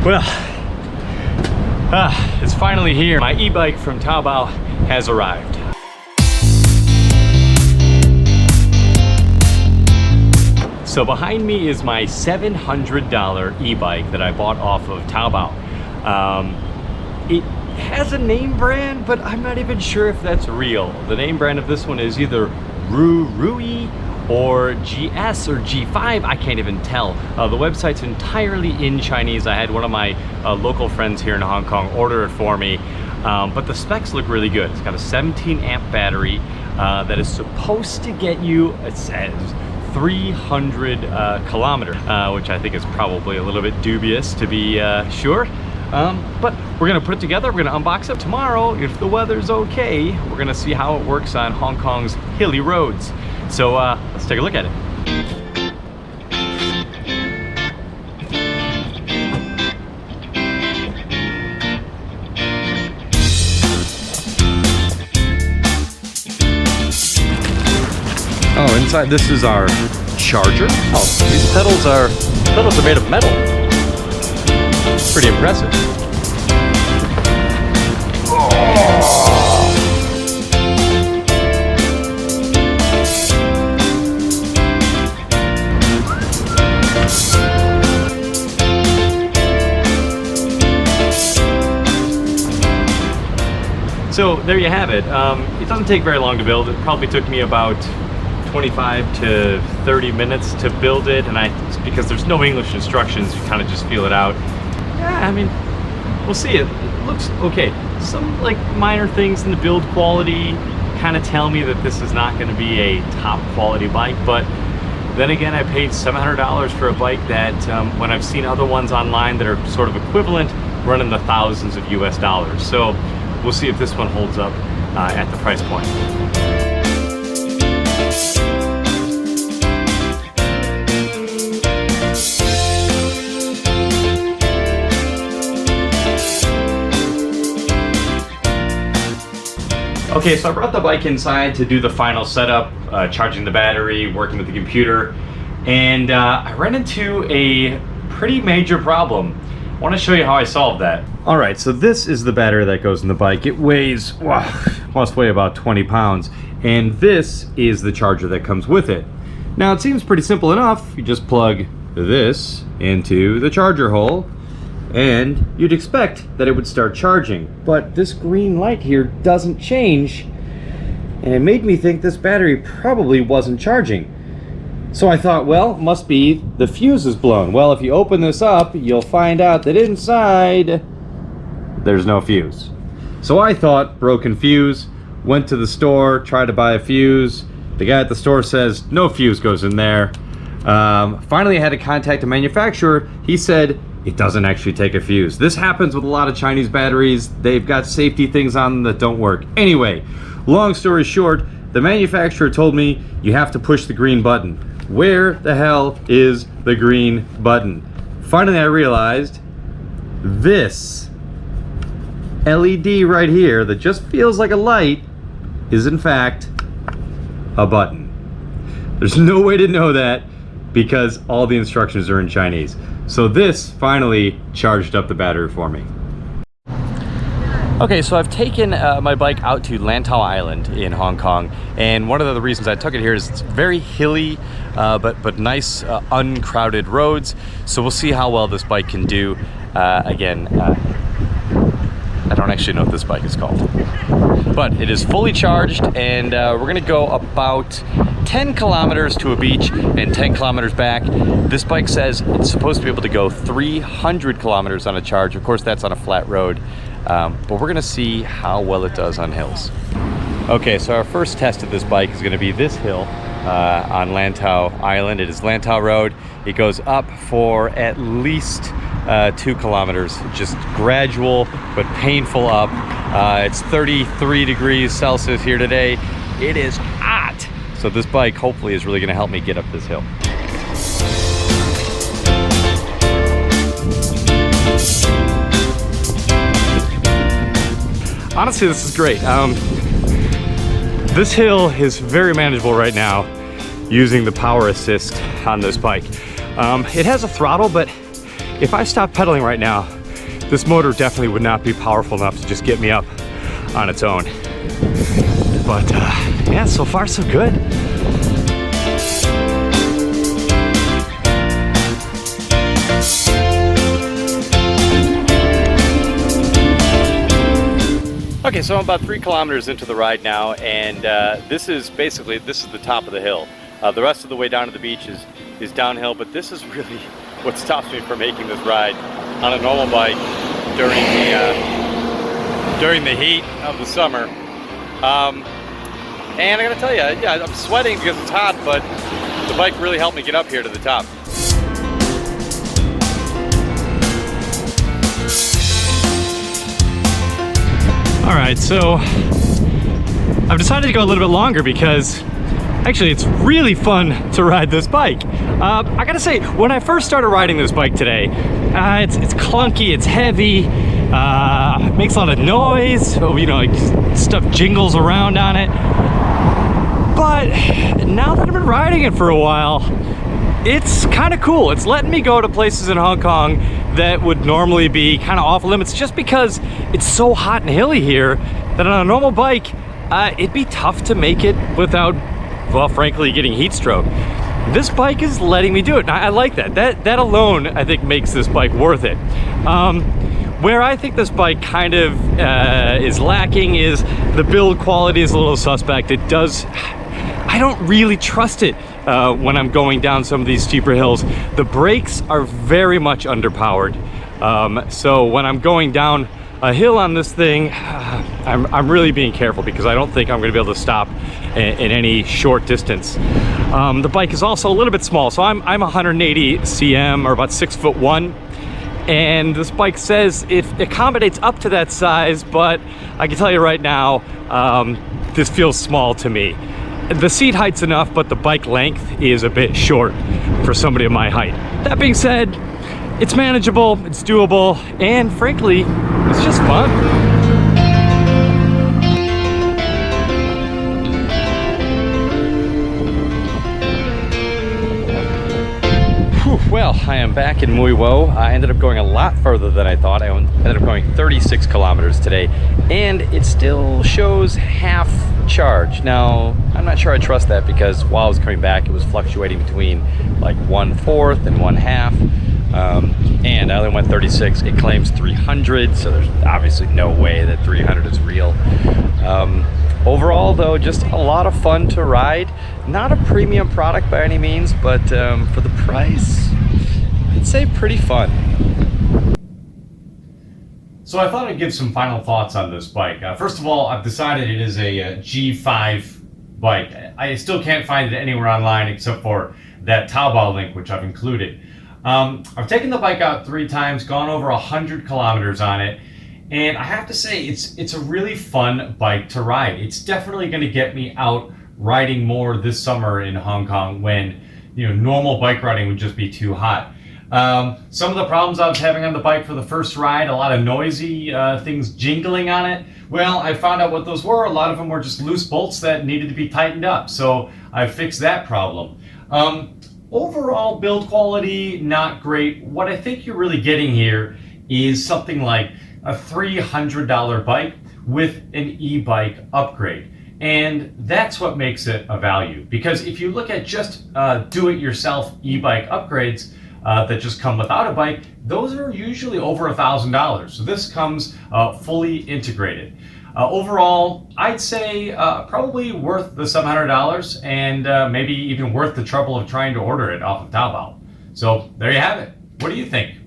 Well, it's finally here. My e-bike from TaoBao has arrived. So behind me is my $700 e-bike that I bought off of TaoBao. It has a name brand, but I'm not even sure if that's real. The name brand of this one is either Rurui or GS or G5, I can't even tell. The website's entirely in Chinese. I had one of my local friends here in Hong Kong order it for me, but the specs look really good. It's got a 17 amp battery that is supposed to get you, it says, 300 kilometers, which I think is probably a little bit dubious to be sure. But we're gonna put it together, we're gonna unbox it tomorrow. If the weather's okay, we're gonna see how it works on Hong Kong's hilly roads. So let's take a look at it. Oh, inside this is our charger. Oh, these pedals are made of metal. Pretty impressive. So there you have it. It doesn't take very long to build. It probably took me about 25 to 30 minutes to build it, and because there's no English instructions, you kind of just feel it out. Yeah, I mean, we'll see. It looks okay. Some like minor things in the build quality kind of tell me that this is not going to be a top quality bike, but then again, I paid $700 for a bike that when I've seen other ones online that are sort of equivalent, running the thousands of US dollars. So we'll see if this one holds up at the price point. Okay, so I brought the bike inside to do the final setup, charging the battery, working with the computer, and I ran into a pretty major problem. I want to show you how I solved that. All right, so this is the battery that goes in the bike. It weighs, wow, must weigh about 20 pounds, and this is the charger that comes with it. Now, it seems pretty simple enough. You just plug this into the charger hole, and you'd expect that it would start charging, but this green light here doesn't change, and it made me think this battery probably wasn't charging. So I thought, well, it must be the fuse is blown. Well, if you open this up, you'll find out that inside there's no fuse. So I thought, broken fuse, went to the store, tried to buy a fuse. The guy at the store says no fuse goes in there. Finally I had to contact the manufacturer. He said it doesn't actually take a fuse. This happens with a lot of Chinese batteries. They've got safety things on them that don't work. Anyway, long story short, the manufacturer told me you have to push the green button. Where the hell is the green button? Finally I realized this LED right here that just feels like a light is in fact a button. There's no way to know that because all the instructions are in Chinese. So this finally charged up the battery for me. Okay, so I've taken my bike out to Lantau Island in Hong Kong, and one of the reasons I took it here is it's very hilly, but nice, uncrowded roads. So we'll see how well this bike can do. Again, I don't actually know what this bike is called, but it is fully charged, and we're gonna go about 10 kilometers to a beach and 10 kilometers back. This bike says it's supposed to be able to go 300 kilometers on a charge. Of course, that's on a flat road, but we're gonna see how well it does on hills. Okay, so our first test of this bike is gonna be this hill on Lantau Island. It is Lantau Road. It goes up for at least 2 kilometers, just gradual but painful up. It's 33 degrees Celsius here today. It is hot. So this bike hopefully is really gonna help me get up this hill. Honestly, this is great. This hill is very manageable right now using the power assist on this bike. It has a throttle, but if I stop pedaling right now, this motor definitely would not be powerful enough to just get me up on its own. But yeah, so far so good. Okay, so I'm about 3 kilometers into the ride now, and this is the top of the hill. The rest of the way down to the beach is downhill, but this is really what stops me from making this ride on a normal bike during the heat of the summer. And I gotta tell you, yeah, I'm sweating because it's hot, but the bike really helped me get up here to the top. All right, so I've decided to go a little bit longer because actually it's really fun to ride this bike. I gotta say, when I first started riding this bike today, it's clunky, it's heavy, it makes a lot of noise, you know, like stuff jingles around on it. But now that I've been riding it for a while, it's kind of cool. It's letting me go to places in Hong Kong that would normally be kind of off limits just because it's so hot and hilly here that on a normal bike, it'd be tough to make it without, well, frankly, getting heat stroke. This bike is letting me do it. I like that. That alone, I think, makes this bike worth it. Where I think this bike kind of is lacking is the build quality is a little suspect. I don't really trust it when I'm going down some of these steeper hills. The brakes are very much underpowered. So when I'm going down a hill on this thing, I'm really being careful because I don't think I'm going to be able to stop in any short distance. The bike is also a little bit small, so I'm 180 cm or about 6'1", and this bike says it accommodates up to that size, but I can tell you right now, this feels small to me. The seat height's enough, but the bike length is a bit short for somebody of my height. That being said, it's manageable, it's doable, and frankly, it's just fun. Well, I am back in Mui Wo. I ended up going a lot further than I thought. I ended up going 36 kilometers today, and it still shows half charge. Now, I'm not sure I trust that because while I was coming back, it was fluctuating between like 1/4 and 1/2. And I only went 36. It claims 300, so there's obviously no way that 300 is real. Overall, though, just a lot of fun to ride. Not a premium product by any means, but for the price, I'd say pretty fun. So I thought I'd give some final thoughts on this bike. First of all, I've decided it is a G5 bike. I still can't find it anywhere online except for that TaoBao link, which I've included. I've taken the bike out 3 times, gone over 100 kilometers on it, and I have to say it's a really fun bike to ride. It's definitely going to get me out riding more this summer in Hong Kong when, you know, normal bike riding would just be too hot. Some of the problems I was having on the bike for the first ride, a lot of noisy things jingling on it. Well, I found out what those were. A lot of them were just loose bolts that needed to be tightened up, so I fixed that problem. Overall build quality, not great. What I think you're really getting here is something like a $300 bike with an e-bike upgrade. And that's what makes it a value. Because if you look at just do-it-yourself e-bike upgrades that just come without a bike, those are usually over $1,000. So this comes fully integrated. Overall, I'd say probably worth the $700 and maybe even worth the trouble of trying to order it off of TaoBao. So there you have it. What do you think?